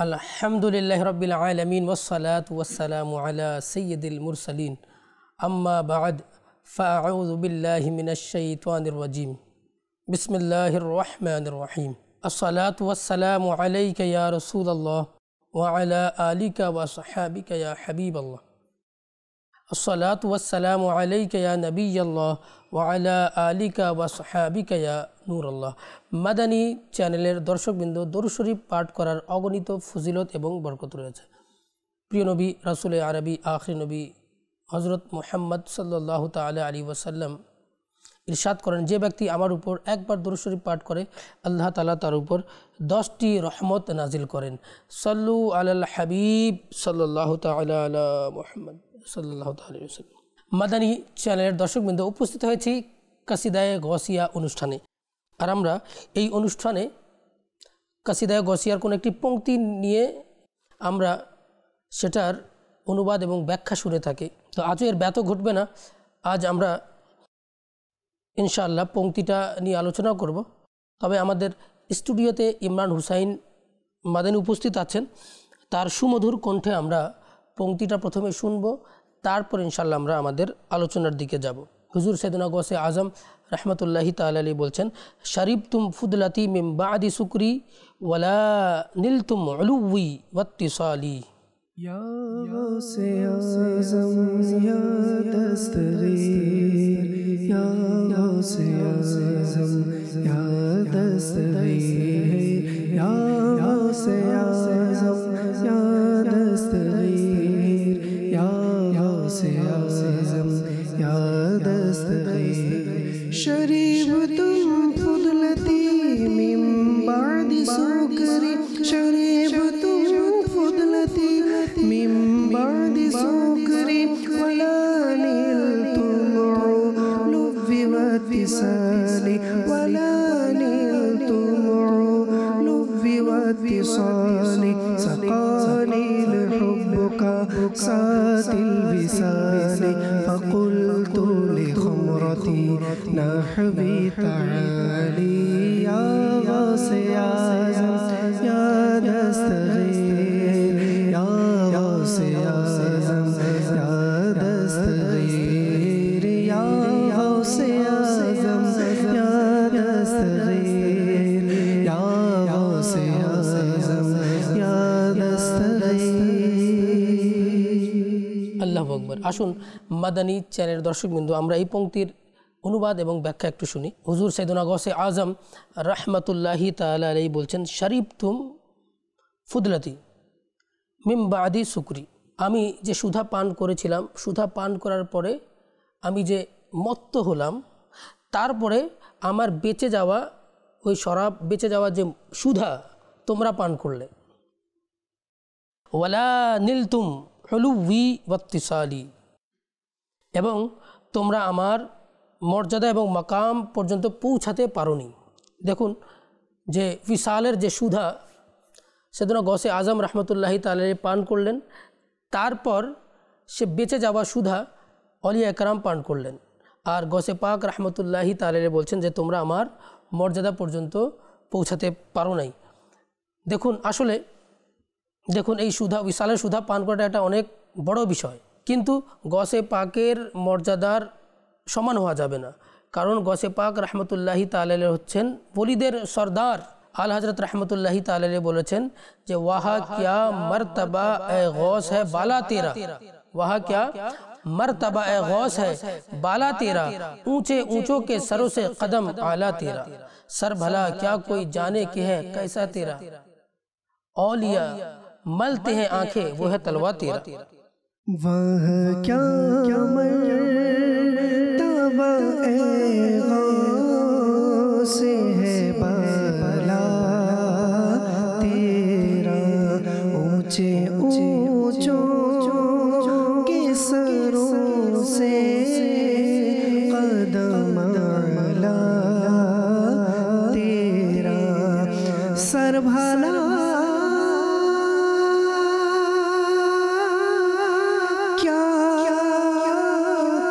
আলহামদুলিল্লাহি রাব্বিল আলামিন ওয়াসসালাতু ওয়াসসালামু আলা সাইয়্যিদিল মুরসালিন আম্মা বা'দ ফাআউযু বিল্লাহি মিনাশ শাইতানির রাজিম বিসমিল্লাহির রহমানির রহিম আসসালাতু ওয়াসসালামু আলাইকা ইয়া রাসূলুল্লাহ ওয়া আলা আলিকা ওয়া সাহবিকা ইয়া হাবিবাল্লাহ আসসালাতু ওয়াসসালামু আলাইকা ইয়া নবিয়াল্লাহ ওয়া আলা আলিকা ওয়া সাহবিকা ইয়া নূরাল্লাহ। মাদানী চ্যানেলের দর্শকবৃন্দ, দরুদ শরীফ পাঠ করার অগণিত ফজিলত এবং বরকত রয়েছে। প্রিয় নবী রাসূলে আরবি আখির নবী হযরত মুহাম্মদ সাল্লাল্লাহু তাআলা আলাইহি ওয়াসাল্লাম ইরশাদ করেন, যে ব্যক্তি আমার উপর একবার দরুদ শরীফ পাঠ করে আল্লাহ তাআলা তার উপর 10টি রহমত নাজিল করেন। সাল্লু আলাল হাবিব সাল্লাল্লাহু তাআলা আলা মুহাম্মদ সাল্লাল্লাহু তাআলা আলাইহি ওয়াসাল্লাম। মাদানী চ্যানেলের দর্শকবৃন্দ, উপস্থিত হয়েছি কাসিদায়ে গসিয়া অনুষ্ঠানে। আর আমরা এই অনুষ্ঠানে কাসিদায়ে গসিয়ার কোনো একটি পংক্তি নিয়ে আমরা সেটার অনুবাদ এবং ব্যাখ্যা শুনে থাকি। তো আজও এর ব্যত ঘটবে না। আজ আমরা ইনশাআল্লাহ পংক্তিটা নিয়ে আলোচনা করব। তবে আমাদের স্টুডিওতে ইমরান হুসাইন মাদানী উপস্থিত আছেন। তার সুমধুর কণ্ঠে আমরা পংক্তিটা প্রথমে শুনব, তারপর ইনশাআল্লাহ আমরা আমাদের আলোচনার দিকে যাব। হুজুর সাইয়েদনা গৌসে আজম রহমতুল্লাহি তাআলা আলাইহি বলছেন, শারিবতুম ফুদলাতি মিন বাদি শুকরি ওয়ালা নিলতুম উলুই ওয়াত্তিসালি। या गौसे आज़म या दस्तगीर, या गौसे आज़म या दस्तगीर, या गौसे आज़म या दस्तगीर, या गौसे आज़म या दस्तगीर। शरीबतुम फुदलती मिन बादी सुकरी, शरीबतुम फुदलती मिन बादी सुकरी वला निलतुम लुव्वी वत्तिसाली, वला निलतुम लुव्वी वत्तिसाली। सक़ानी लहुब्बुका सातिल विसाली, फ़क़ुल्तु लिखमरती नहवी ताली। या गौसे आज़म या दस्तगीर, या गौसे आज़म या दस्तगीर, या गौसे आज़म या दस्तगीर, या गौसे आज़म या दस्तगीर। আল্লাহু আকবার। আসুন মাদানী চ্যানেলের দর্শকবৃন্দ, আমরা এই পংক্তির অনুবাদ এবং ব্যাখ্যা একটু শুনি। হুজুর সাইয়েদনা গৌসে আজম রহমতুল্লাহি তাআলা আলাইহি বলছেন, শারিবতুম ফুদলাতি মিন বাদি শুকরি, আমি যে সুধা পান করেছিলাম, সুধা পান করার পরে আমি যে মত্ত হলাম, তারপরে আমার বেঁচে যাওয়া ওই শরাব, বেঁচে যাওয়া যে সুধা তোমরা পান করলে। ওয়ালা নিলতুম উলুই ওয়াত্তিসালি, এবং তোমরা আমার মর্যাদা এবং মাকাম পর্যন্ত পৌঁছাতে পারোনি। দেখুন যে বিশালের যে সুধা সাইয়েদনা গৌসে আজম রহমতুল্লাহি তাআলা পান করলেন, তারপর সে বেঁচে যাওয়া সুধা অলিয়া একরাম পান করলেন। আর গৌসে পাক রহমতুল্লাহি তাআলা বলছেন যে তোমরা আমার মর্যাদা পর্যন্ত পৌঁছাতে পারো নাই। দেখুন আসলে দেখুন এই সুধা, বিশালের সুধা পান করাটা একটা অনেক বড় বিষয়, কিন্তু গৌসে পাকের মর্যাদার সমান হওয়া যাবে না। কারণ গৌসে পাক রহমতুল্লাহি তাআলা হচ্ছেন ওলিদের সর্দার। আল হযরত রহমতুল্লাহি তাআলা বলেছেন যে ওয়াহা क्या मर्तबा ए गौस है बाला तेरा, वहा क्या मर्तबा ए गौस है बाला तेरा, ऊंचे ऊंचों के सरों से कदम आला तेरा, सर भला क्या कोई जाने के है कैसा तेरा, औलिया मलते हैं आंखें वो है तलवा तेरा। वह क्या मर्तबा ए गौस है बाला तेरा, ऊंचे ऊंचों के सरों से कदम आला तेरा, सर भला क्या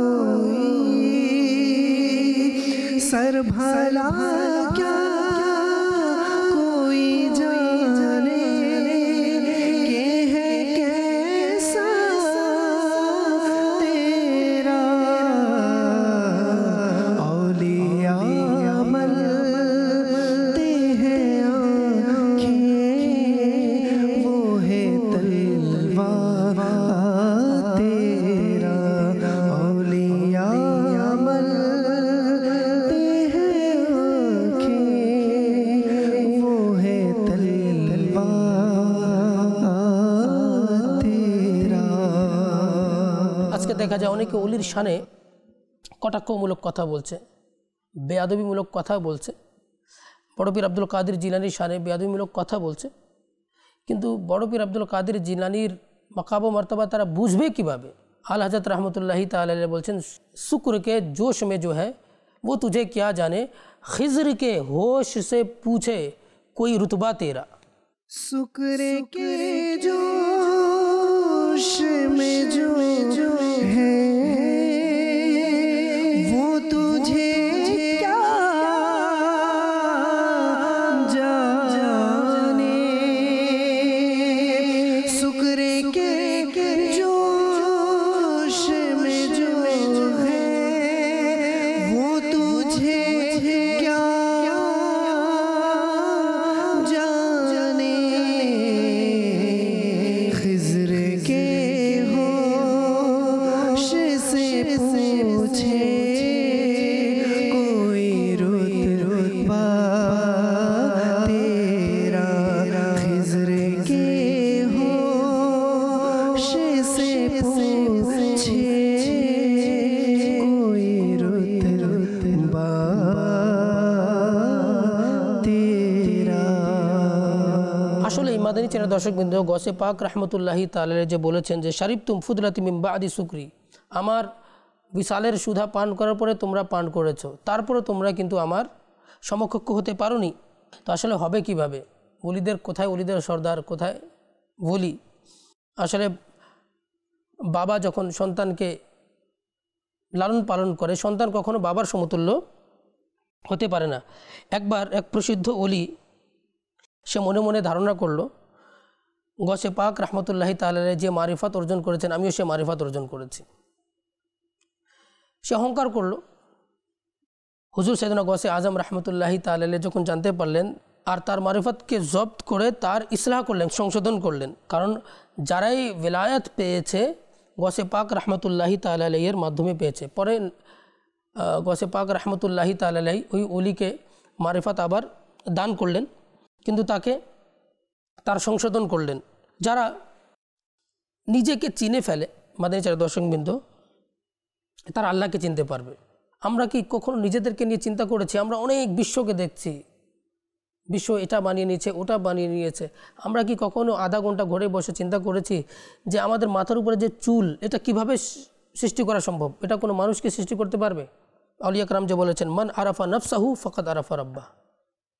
कोई, सर भला क्या कोई जाने দেখা যায় অনেকে অলির শানে কটাক্ষমূলক কথা বলছে, বেয়াদবিমূলক কথা বলছে, বড় পীর আব্দুল কাদের জিলানির শানে বেয়াদবিমূলক কথা বলছে। কিন্তু বড় পীর আব্দুল কাদের জিলানির মাকাম ও মর্তবা তারা বুঝবে কীভাবে? আল হযরত रहमतुल्लाहि ताला अलैहि বলছেন, शुक्र के जोश में जो है वो तुझे क्या जाने, खिज़्र के होश से पूछे कोई रुतबा तेरा। शुक्र के जोश में जो है वो तुझे क्या जाने, शुक्र के जोश में जो है वो तुझे क्या जाने, खिज़्र के होश से पूछे कोई रुतबा तेरा, खिज़्र के होश से पूछे कोई रुतबा तेरा। আসলে এই মাদানী চ্যানেল দর্শকবৃন্দ, গসে পাক রহমতুল্লাহি তাআলা যে বলেছেন যে শারিব তুম ফুদলাতি মিন বাদি শুকরি, আমার বিশালের সুধা পান করার পরে তোমরা পান করেছো, তারপরে তোমরা কিন্তু আমার সমকক্ষ হতে পারোনি। তো আসলে হবে কিভাবে? ওলিদের কোথায় ওলিদের সর্দার, কোথায় ওলি? আসলে বাবা যখন সন্তানকে লালন পালন করে, সন্তান কখনো বাবার সমতুল্য হতে পারে না। একবার এক প্রসিদ্ধ ওলি সে মনে মনে ধারণা করলো, গসে পাক রহমতুল্লাহি তাআলা যে মারিফাত অর্জন করেছেন আমিও সে মারিফাত অর্জন করেছি। সে অহংকার করলো। হুজুর সাইয়েদনা গসে আজম রহমতুল্লাহি তাআলা যখন জানতে পারলেন আর তার মারিফাতকে জব্ত করে তার ইসলাহ করলেন, সংশোধন করলেন। কারণ যারাই विलायत পেয়েছে গসে পাক রহমতুল্লাহি তাআলা এর মাধ্যমে পেয়েছে। পরে গসে পাক রহমতুল্লাহি তাআলা ওই ওলিকে মারিফাত আবার দান করলেন, কিন্তু তাকে তার সংশোধন করলেন। যারা নিজেকে চিনে ফেলে মাদানী চ্যানেল দর্শকবৃন্দ, তারা আল্লাহকে চিনতে পারবে। আমরা কি কখনো নিজেদেরকে নিয়ে চিন্তা করেছি? আমরা অনেক বিশ্বকে দেখছি, বিশ্ব এটা বানিয়ে নিয়েছে, ওটা বানিয়ে নিয়েছে। আমরা কি কখনো আধা ঘন্টা ঘরে বসে চিন্তা করেছি যে আমাদের মাথার উপরে যে চুল, এটা কিভাবে সৃষ্টি করা সম্ভব? এটা কোনো মানুষকে সৃষ্টি করতে পারবে? আউলিয়া کرام যে বলেছেন, মান আরাফা নফসাহু ফাকাদ আরাফা রাব্বাহ।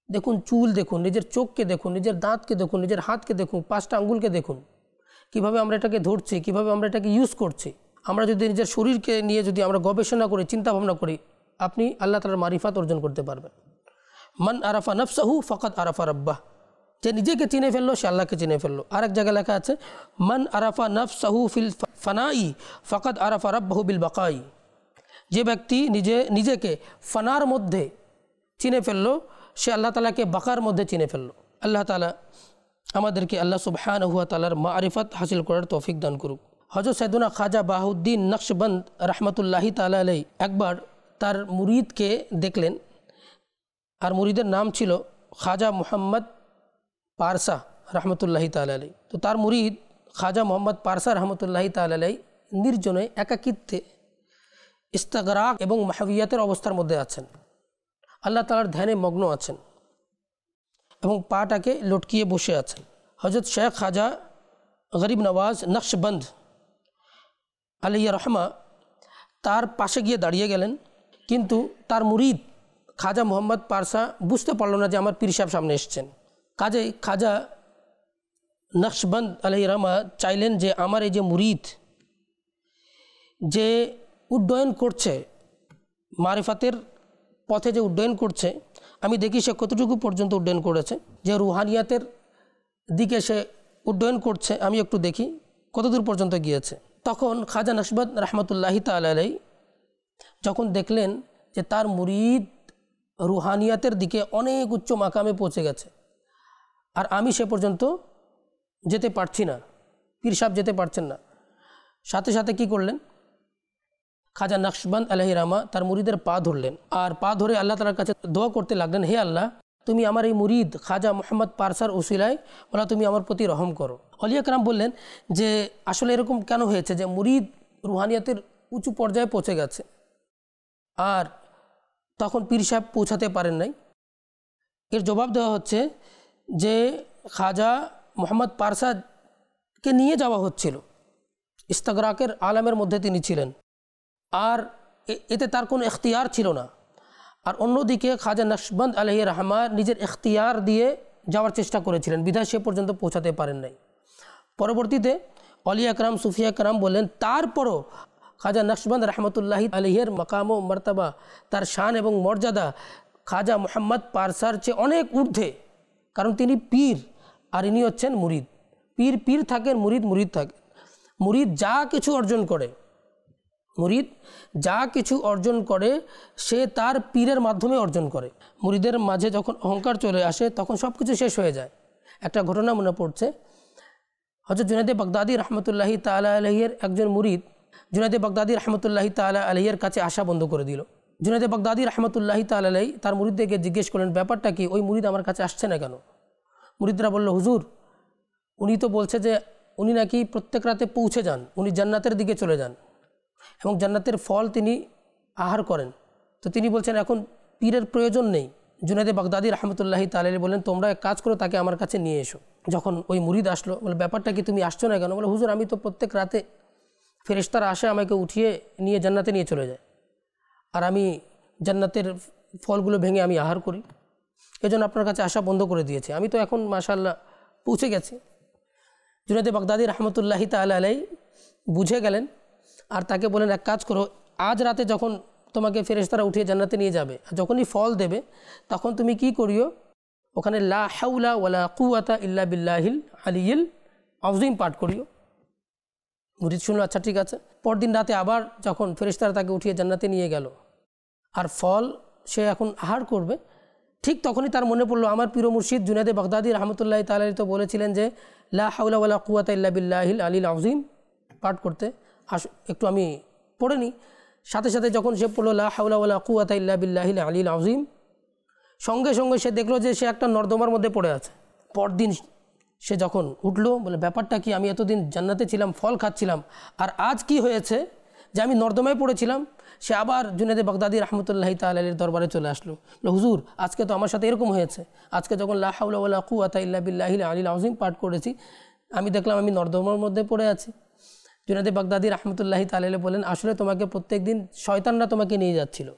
দেখুন চুল, দেখুন নিজের চোখকে, দেখুন নিজের দাঁতকে, দেখুন নিজের হাতকে, দেখুন 5টা আঙ্গুলকে দেখুন, কিভাবে আমরা এটাকে ধরছি, কিভাবে আমরা এটাকে ইউজ করছি। আমরা যদি নিজের শরীরকে নিয়ে যদি আমরা গবেষণা করি, চিন্তা ভাবনা করি, আপনি আল্লাহ তাআলার মারিফাত অর্জন করতে পারবেন। মান আরাফা নফসাহু ফাকাদ আরাফা রাব্বাহ, যে নিজেকে চিনে ফেললো সে আল্লাহকে চিনে ফেললো। আরেক জায়গায় লেখা আছে, মান আরাফা নফসাহু ফিল ফানাই ফাকাদ আরাফা রাব্বাহু বিল বাকাই, যে ব্যক্তি নিজেকে ফানার মধ্যে চিনে ফেললো সে আল্লাহ তাআলাকে বাকার মধ্যে চিনে ফেললো। আল্লাহ তাআলা আমাদেরকে আল্লাহ সুবহানাহু ওয়া তাআলার মারিফাত হাসিল করার তৌফিক দান করুক। হযরত সাইয়েদনা খাজা বাহাউদ্দিন নকশবন্দ রহমতুল্লাহি তাআলা আলাইহি একবার তার মুরিদকে দেখলেন, আর মুরিদের নাম ছিল খাজা মোহাম্মদ পারসা রহমতুল্লাহি তাআলা আলাইহি। তো তার মুরিদ খাজা মোহাম্মদ পারসা রহমতুল্লাহি তাআলা আলাইহি নির্জনে একাকিত্বে ইস্তিগরাক এবং মাহবিয়াতের অবস্থার মধ্যে আছেন, আল্লাহ তাআলার ধ্যানে মগ্ন আছেন এবং পাটাকে লটকিয়ে বসে আছেন। হযরত শেখ খাজা গরিব নওয়াজ নকশবন্দ আলাইহি রহমা তার পাশে গিয়ে দাঁড়িয়ে গেলেন, কিন্তু তার মুরিদ খাজা মোহাম্মদ পারসা বুঝতে পারল না যে আমার পীর সাহেব সামনে এসছেন। কাজে খাজা নকশবন্দ আলাইহি রহমা চাইলেন যে আমার এই যে মুরিদ যে উড্ডয়ন করছে, মারিফাতের পথে যে উড্ডয়ন করছে, আমি দেখি সে কতটুকু পর্যন্ত উড্ডয়ন করেছে। যে রুহানিয়াতের দিকে সে উড্ডয়ন করছে, আমি একটু দেখি কতদূর পর্যন্ত গিয়েছে। তখন খাজা নকশবন্দ রহমতুল্লাহি তাআলা আলাইহি যখন দেখলেন যে তার মুরিদ রুহানিয়াতের দিকে অনেক উচ্চ মাকামে পৌঁছে গেছে আর আমি সে পর্যন্ত যেতে পারছি না, পীর সাহেব যেতে পারছেন না, সাথে সাথে কি করলেন, খাজা নকশবন্দ আলাইহি রহমা তার মুরিদের পা ধরলেন আর পা ধরে আল্লাহ তাআলার কাছে দোয়া করতে লাগলেন, হে আল্লাহ, তুমি আমার এই মুরিদ খাজা মোহাম্মদ পারসার উসিলায় বলা তুমি আমার প্রতি রহম করো। আউলিয়া کرام বললেন যে আসলে এরকম কেন হয়েছে যে মুরিদ রুহানিয়াতের উঁচু পর্যায়ে পৌঁছে গেছে, আর তখন পীর সাহেব পৌঁছাতে পারেন নাই। এর জবাব দেওয়া হচ্ছে যে খাজা মোহাম্মদ পারসাকে নিয়ে যাওয়া হচ্ছিল, ইস্তাগরাকের আলামের মধ্যে তিনি ছিলেন, আর এতে তার কোনো এখতিয়ার ছিল না। আর অন্যদিকে খাজা নকশবন্দ আলাইহি রহমা নিজের এখতিয়ার দিয়ে যাওয়ার চেষ্টা করেছিলেন, বিধায় সে পর্যন্ত পৌঁছাতে পারেন নাই। পরবর্তীতে অলিয়া একরাম সুফিয়া একরাম বললেন তারপরও খাজা নকশবন্দ রহমতুল্লাহি আলাইহির মাকাম ও মর্তবা, তার শান এবং মর্যাদা খাজা মোহাম্মদ পারসার চেয়ে অনেক ঊর্ধ্বে, কারণ তিনি পীর আর ইনি হচ্ছেন মুরিদ। পীর পীর থাকেন, মুরিদ মুরিদ থাকেন। মুরিদ যা কিছু অর্জন করে সে তার পীরের মাধ্যমে অর্জন করে। মুরিদের মাঝে যখন অহংকার চলে আসে তখন সব কিছু শেষ হয়ে যায়। একটা ঘটনা মনে পড়ছে, হযরত জুনায়েদ বাগদাদী রহমতুল্লাহি তাআলা আলাইহির একজন মুরিদ জুনায়েদ বাগদাদী রহমতুল্লাহি তাআলা আলাইহির কাছে আসা বন্ধ করে দিল। জুনায়েদ বাগদাদী রহমতুল্লাহি তাআলা আলাইহি তার মুরিদদেরকে জিজ্ঞেস করলেন, ব্যাপারটা কি, ওই মুরিদ আমার কাছে আসছে না কেন? মুরিদরা বলল, হুজুর উনি তো বলছে যে উনি নাকি প্রত্যেক রাতে পৌঁছে যান, উনি জান্নাতের দিকে চলে যান এবং জান্নাতের ফল তিনি আহার করেন, তো তিনি বলছেন এখন পীরের প্রয়োজন নেই। জুনায়েদ বাগদাদী রহমতুল্লাহি তাআলা আলাইহি বলেন, তোমরা এক কাজ করো, তাকে আমার কাছে নিয়ে এসো। যখন ওই মুরিদ আসলো, বলে ব্যাপারটা কি, তুমি আসছো না কেন? বলে, হুজুর আমি তো প্রত্যেক রাতে ফেরেশতারা আসে আমাকে উঠিয়ে নিয়ে জান্নাতে নিয়ে চলে যায়, আর আমি জান্নাতের ফলগুলো ভেঙে আমি আহার করি, এজন্য আপনার কাছে আসা বন্ধ করে দিয়েছে, আমি তো এখন মাশাআল্লাহ পৌঁছে গেছি। জুনায়েদ বাগদাদী রহমতুল্লাহি তাআলা আলাইহি বুঝে গেলেন আর তাকে বলেন, এক কাজ করো, আজ রাতে যখন তোমাকে ফেরেশতারা উঠিয়ে জান্নাতে নিয়ে যাবে, যখনই ফল দেবে তখন তুমি কি করিও, ওখানে লা হাওলা ওয়ালা কুওয়াতা ইল্লা বিল্লাহিল আলিয়্যিল আযীম পাঠ করিও। মুরিদ শুনলো, আচ্ছা ঠিক আছে। পরদিন রাতে আবার যখন ফেরেশতারা তাকে উঠিয়ে জান্নাতে নিয়ে গেল আর ফল সে এখন আহার করবে, ঠিক তখনই তার মনে পড়লো আমার প্রিয় মুর্শিদ জুনায়েদ বাগদাদী রহমতুল্লাহি তাআলা আলাইহি তো বলেছিলেন যে লা হাওলা ওয়ালা কুওয়াতা ইল্লা বিল্লাহিল আলিয়্যিল আযীম পাঠ করতে, একটু আমি পড়ে নিই। সাথে সাথে যখন সে পড়লো লা হাওলা ওয়ালা কুওয়াতা ইল্লা বিল্লাহিল আলিয়্যিল আযীম, সঙ্গে সঙ্গে সে দেখলো যে সে একটা নর্দমার মধ্যে পড়ে আছে। পরদিন সে যখন উঠলো, বলে ব্যাপারটা কি, আমি এতদিন জান্নাতে ছিলাম, ফল খাচ্ছিলাম, আর আজ কি হয়েছে যে আমি নর্দমায় পড়েছিলাম। সে আবার জুনায়েদ বাগদাদী রহমতুল্লাহি তাআলা আলাইহির দরবারে চলে আসলো, বলে হুজুর আজকে তো আমার সাথে এরকম হয়েছে, আজকে যখন লা হাওলা ওয়ালা কুওয়াতা ইল্লা বিল্লাহিল আলিয়্যিল আযীম পাঠ করেছি আমি দেখলাম আমি নর্দমার মধ্যে পড়ে আছি। জুনায়েদ বাগদাদী রহমতুল্লাহি তাআলা আলাইহি বলেন, আসলে তোমাকে প্রত্যেক দিন শয়তানরা তোমাকে নিয়ে যাচ্ছিল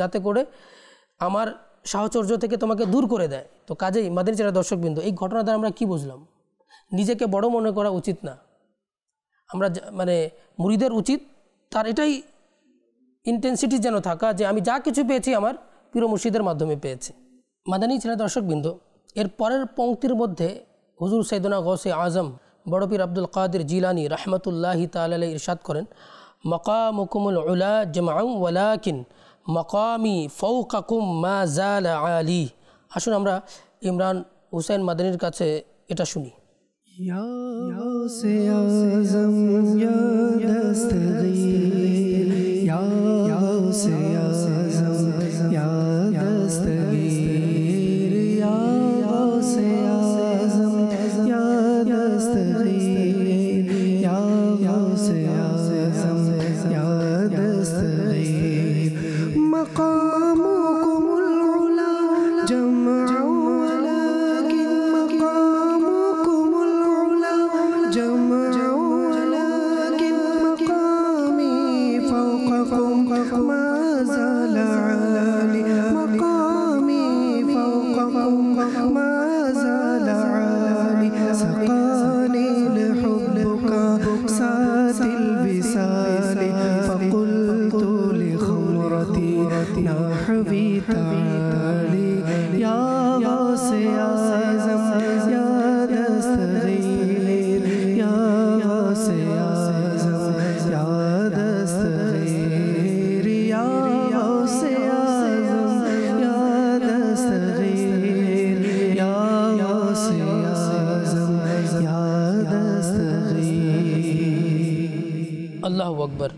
যাতে করে আমার সাহচর্য থেকে তোমাকে দূর করে দেয়। তো কাজেই মাদানী চ্যানেলের দর্শকবৃন্দ, এই ঘটনা দ্বারা আমরা কি বুঝলাম? নিজেকে বড় মনে করা উচিত না। আমরা মানে মুরিদের উচিত তার এটাই ইন্টেন্সিটি যেন থাকা যে আমি যা কিছু পেয়েছি আমার প্রিয় মুর্শিদের মাধ্যমে পেয়েছি। মাদানী চ্যানেলের দর্শকবৃন্দ, এর পরের পংক্তির মধ্যে হুজুর সাইয়েদনা গৌসে আজম বড় পীর আব্দুল কাদের জিলানী রহমতুল্লাহি তাআলা আলাইহি ইরশাদ করেন, মাকামুকুমুল উলা জামআউ ওয়ালাকিন মাকামি ফাওকাকুম মা জালা আলী। আসুন আমরা ইমরান হুসাইন মাদানীর কাছে এটা শুনি। ইয়া গাউসে আযম ইয়া দস্তগীর, ইয়া গাউসে আযম ইয়া দস্তগীর, ইয়া গাউসে আযম ইয়া দস্তগীর, ইয়া গাউসে আযম ইয়া দস্তগীর, মাকামুকুমুল উলা জামআউ ওয়ালাকিন মাকামুকুমুল উলা জামআউ ওয়ালাকিন মাকামি ফাওকাকুম মা জালা আলী, মাকামি ফাওকাকুম মা জালা আলী, সাকানি লিহুব্বুকা সাতিল বিসালি ফাকুলতু লিখমরতি নাহবি তালি, ইয়া গাউসে আযম ইয়া দস্তগীর, ইয়া গাউসে আযম ইয়া দস্তগীর, ইয়া গাউসে আযম ইয়া দস্তগীর, ইয়া গাউসে আযম ইয়া দস্তগীর। আল্লাহু আকবার।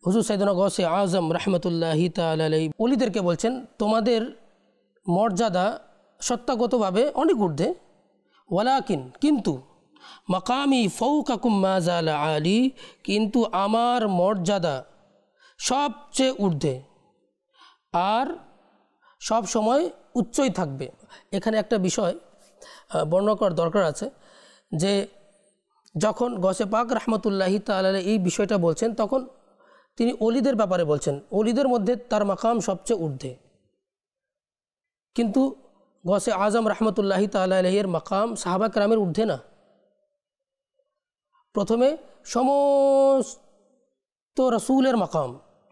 হুজুর সাইয়েদনা গৌসে আজম রহমতুল্লাহি তাআলা আলাইহি ওলিদেরকে বলছেন, তোমাদের মর্যাদা সত্তাগতভাবে অনেক ঊর্ধ্বে, ওয়ালাকিন কিন্তু মাকামি ফৌকাকুম মা জালা আলী, কিন্তু আমার মর্যাদা সবচেয়ে ঊর্ধ্বে আর সব সময় উচ্চই থাকবে। এখানে একটা বিষয় বর্ণনা করার দরকার আছে যে যখন গৌসে পাক রহমতুল্লাহি তাআলা এই বিষয়টা বলছেন তখন তিনি অলিদের ব্যাপারে বলছেন, অলিদের মধ্যে তার মাকাম সবচেয়ে ঊর্ধ্বে, কিন্তু গৌসে আজম রহমতুল্লাহি তাআলা এর মাকাম সাহাবা কেরামের ঊর্ধ্বে না। প্রথমে সমস্ত রসুলের মাকাম,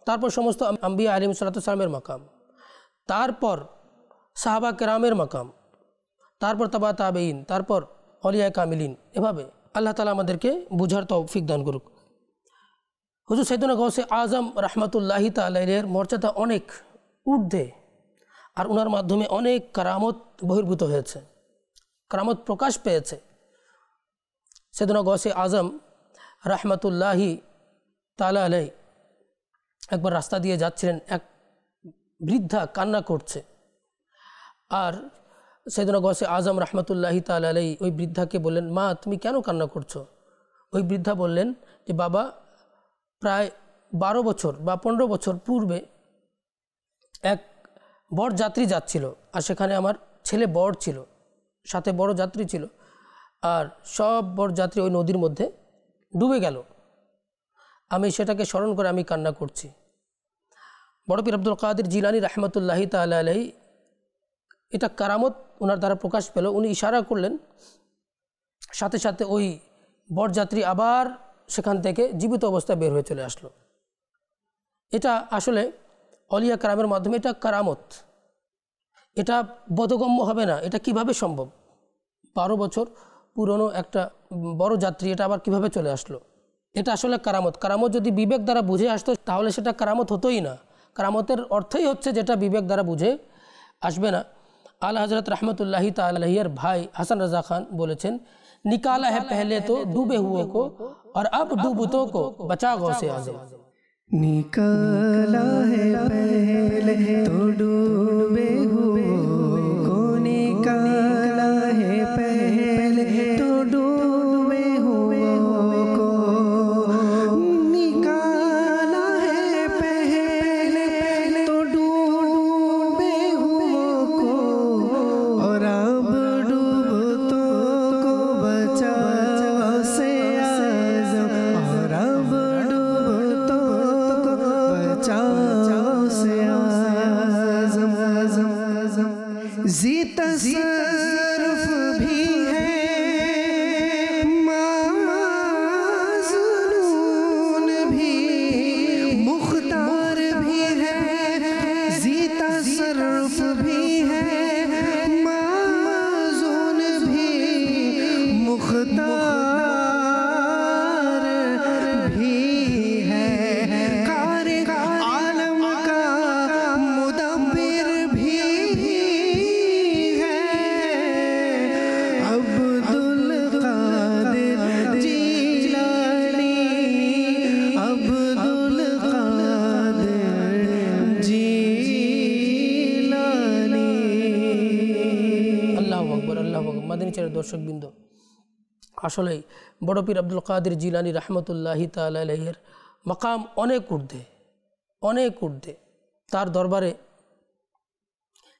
তারপর সমস্ত আম্বিয়া আলাইহিস সালাতু ওয়াস সালামের মাকাম, তারপর সাহাবা কেরামের মাকাম, তারপর তাবা তাবেঈন, তারপর আউলিয়া কামিলিন। এভাবে আল্লাহ তাআলা আমাদেরকে বুঝার তৌফিক দান করুক। হুজুর সাইয়েদনা গৌসে আজম রহমতুল্লাহি তাআলা এর মর্যাদা অনেক ঊর্ধ্বে, আর ওনার মাধ্যমে অনেক কারামত বহির্ভূত হয়েছে, কারামত প্রকাশ পেয়েছে। সাইয়েদনা গৌসে আজম রহমতুল্লাহি তাআলা আলাইহি একবার রাস্তা দিয়ে যাচ্ছিলেন, এক বৃদ্ধা কান্না করছে, আর সাইয়েদনা গৌসে আজম রহমতুল্লাহি তাআলা আলাইহি ওই বৃদ্ধাকে বললেন, মা তুমি কেন কান্না করছো? ওই বৃদ্ধা বললেন যে বাবা, প্রায় 12 বছর বা 15 বছর পূর্বে এক বরযাত্রী যাচ্ছিল, আর সেখানে আমার ছেলে বর ছিল, সাথে বড় যাত্রী ছিল, আর সব বরযাত্রী ওই নদীর মধ্যে ডুবে গেল। আমি সেটাকে স্মরণ করে আমি কান্না করছি। বড় পীর আব্দুল কাদের জিলানী রহমতুল্লাহি তাআলা আলাইহি, এটা কারামত ওনার দ্বারা প্রকাশ পেল। উনি ইশারা করলেন, সাথে সাথে ওই বরযাত্রী আবার সেখান থেকে জীবিত অবস্থায় বের হয়ে চলে আসলো। এটা আসলে আউলিয়া কেরামের মাধ্যমে এটা কারামত, এটা বোধগম্য হবে না। এটা কিভাবে সম্ভব? 12 বছর পুরনো একটা বড় যাত্রী এটা আবার কিভাবে চলে আসলো? এটা আসলে কারামত। কারামত যদি বিবেক দ্বারা বুঝে আসতো তাহলে সেটা কারামত হতোই না। কারামতের অর্থই হচ্ছে যেটা বিবেক দ্বারা বুঝে আসবে না। আলা হযরত রহমতুল্লাহি তাআলা আলাইহির ভাই হাসান রাজা খান বলেছেন, निकाला है पहले तो डूबे हुए को और अब डूबतों को बचा गौसे आज़म। निकाला है पहले तो डूबे हुए को, निकाला है पहले तो डूबे हुए को, निकाला है पहले तो डूबे हुए को और अब जी तसर्रुफ भी है, माज़ून भी, मुख्तार भी है। जी तसर्रुफ भी है, माज़ून भी, मुख्तार भी है। कारी आलम का मुदब्बिर भी দর্শকবৃন্দ, আসলে বড় পীর আব্দুল কাদের জিলানী রহমতুল্লাহি তাআলা আলাইহির মাকাম অনেক ঊর্ধ্বে, অনেক ঊর্ধ্বে। তার দরবারে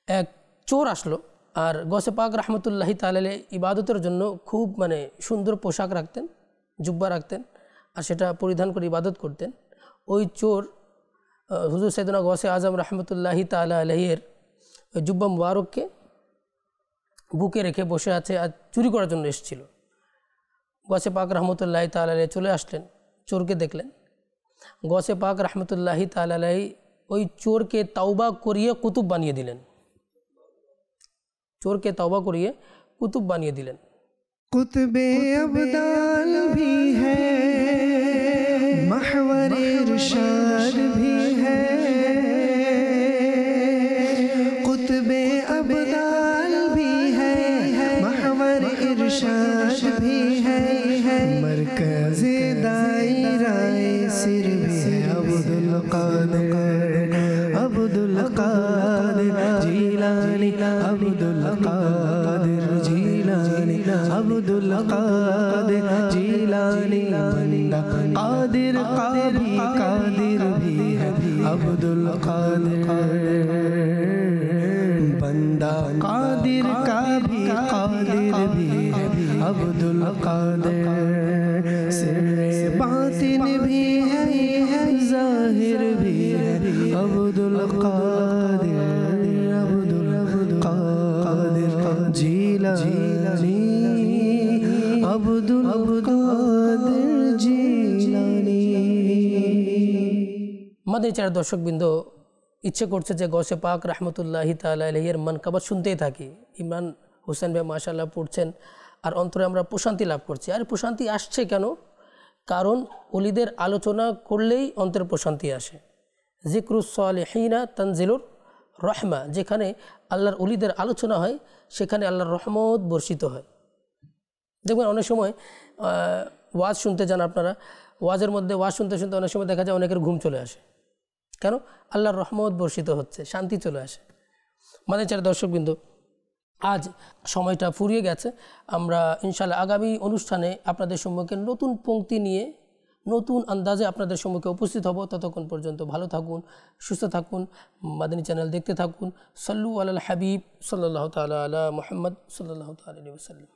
এক চোর আসলো, আর গৌসে পাক রহমতুল্লাহি তাআলা আলাইহি ইবাদতের জন্য খুব সুন্দর পোশাক রাখতেন, জুব্বা রাখতেন, আর সেটা পরিধান করে ইবাদত করতেন। ওই চোর হুজুর সাইয়েদনা গৌসে আজম রহমতুল্লাহি তাআলা আলাইহির ওই জুব্বা মুবারককে বুকে রেখে বসে আছে, আর চুরি করার জন্য এসেছিল। গৌসে পাক রহমতুল্লাহি তাআলা আলাইহি চলে আসলেন, চোরকে দেখলেন। গৌসে পাক রহমতুল্লাহি তাআলা আলাইহি ওই চোরকে তওবা করিয়ে কুতুব বানিয়ে দিলেন, চোরকে তওবা করিয়ে কুতুব বানিয়ে দিলেন। कुतुबे अब्दाल भी है, महवरे इरशाद भी है, कुतुबे अब्दाल भी है, महवर इरशाद भी है, मरकज़े दायराए सिर भी है। अब्दुल कादिर जिलानी, अब्दुल कादिर जिलानी, अब्दुल कादिर जीलानी बंदा कादिर का भी कादिर भी है अब्दुल कादिर बंदा कादिर का भी कादिर भी है अब्दुल कादिर सिरे बातिन भी है ज़ाहिर भी है अब्दुल कादिर अब्दुल कादिर जीलानी अब्दुल कादिर जीलानी। মাদানী চ্যানেলের দর্শকবৃন্দ, ইচ্ছে করছে যে গৌসে পাক রহমতুল্লাহি তাআলা আলাইহির মানকাবাত শুনতেই থাকি। ইমরান হোসেন ভাই মাশাআল্লাহ পড়ছেন আর অন্তরে আমরা প্রশান্তি লাভ করছি। আর প্রশান্তি আসছে কেন? কারণ ওলিদের আলোচনা করলেই অন্তরে প্রশান্তি আসে। জিকরুস সালিহিনা তানজিলুর রহমা, যেখানে আল্লাহর ওলিদের আলোচনা হয় সেখানে আল্লাহর রহমত বর্ষিত হয়। দেখবেন অনেক সময় ওয়াজ শুনতে যান আপনারা, ওয়াজের মধ্যে ওয়াজ শুনতে শুনতে অনেক সময় দেখা যায় অনেকের ঘুম চলে আসে। কেন? আল্লাহর রহমত বর্ষিত হচ্ছে, শান্তি চলে আসে। মাদানী চ্যানেলের দর্শকবৃন্দ, আজ সময়টা ফুরিয়ে গেছে। আমরা ইনশাআল্লাহ আগামী অনুষ্ঠানে আপনাদের সম্মুখে নতুন পংক্তি নিয়ে নতুন আন্দাজে আপনাদের সম্মুখে উপস্থিত হব। ততক্ষণ পর্যন্ত ভালো থাকুন, সুস্থ থাকুন, মাদানী চ্যানেল দেখতে থাকুন। সাল্লু আলাল হাবিব সাল্লাল্লাহু তাআলা আলা মুহাম্মদ সাল্লাল্লাহু তাআলা আলাইহি ওয়াসাল্লাম।